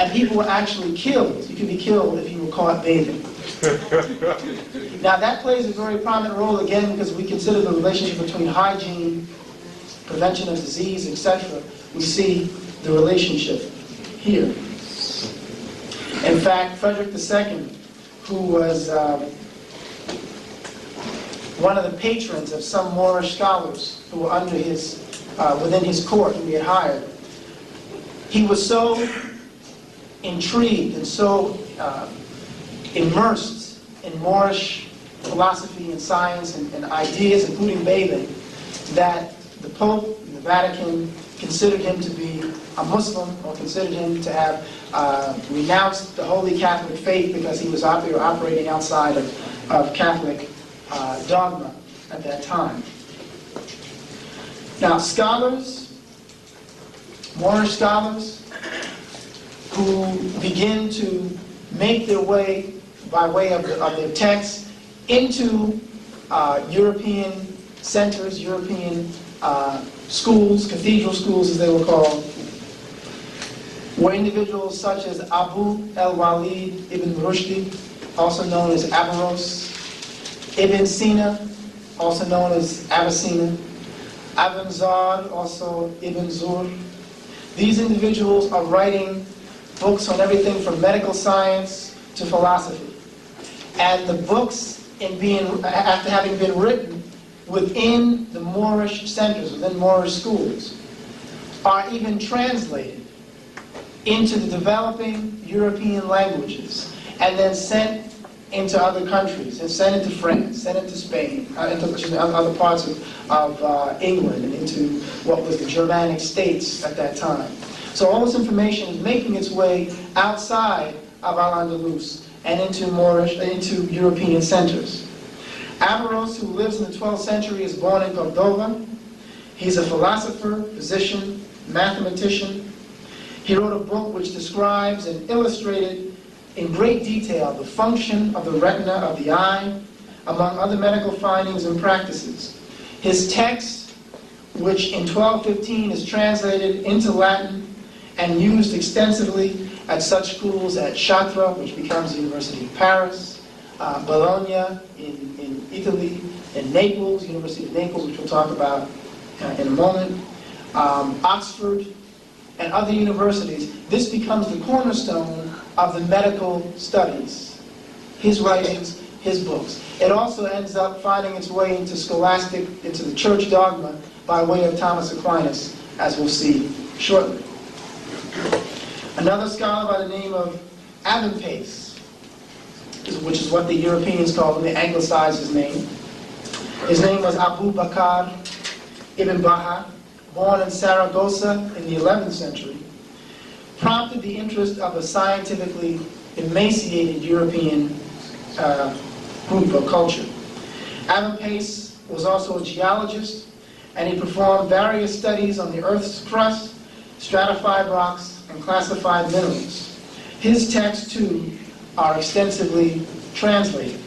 and people were actually killed. You could be killed if you were caught bathing. Now that plays a very prominent role again because we consider the relationship between hygiene, prevention of disease, etc. We see the relationship here. In fact, Frederick II, who was one of the patrons of some Moorish scholars who were under his, within his court, who he had hired, he was so intrigued and so immersed in Moorish philosophy and science and ideas, including bathing, that the Pope and the Vatican considered him to be a Muslim, or considered him to have renounced the Holy Catholic faith because he was operating outside of Catholic dogma at that time. Now, scholars, Moorish scholars, who begin to make their way, by way of their texts, into European centers, European schools, cathedral schools as they were called, were individuals such as Abu al-Walid ibn Rushdi, also known as Averroes, Ibn Sina, also known as Avicenna, Ibn Zard, also Ibn Zur. These individuals are writing books on everything from medical science to philosophy. And the books, after having been written within the Moorish centers, within Moorish schools, are even translated into the developing European languages and then sent into other countries, and sent into France, sent into Spain, into other parts of England, and into what was the Germanic states at that time. So all this information is making its way outside of Al-Andalus and into European centers. Averroes, who lives in the 12th century, is born in Cordova. He's a philosopher, physician, mathematician. He wrote a book which describes and illustrated in great detail the function of the retina of the eye, among other medical findings and practices. His text, which in 1215 is translated into Latin and used extensively at such schools as Chartres, which becomes the University of Paris, Bologna in Italy, and Naples, University of Naples, which we'll talk about in a moment, Oxford, and other universities. This becomes the cornerstone of the medical studies. His writings, his books. It also ends up finding its way into into the church dogma by way of Thomas Aquinas, as we'll see shortly. Another scholar by the name of Avempace, which is what the Europeans call him, they anglicized his name. His name was Abu Bakr ibn Baha, born in Saragossa in the 11th century, prompted the interest of a scientifically emaciated European group or culture. Avempace was also a geologist, and he performed various studies on the Earth's crust, stratified rocks, and classified minerals. His texts, too, are extensively translated.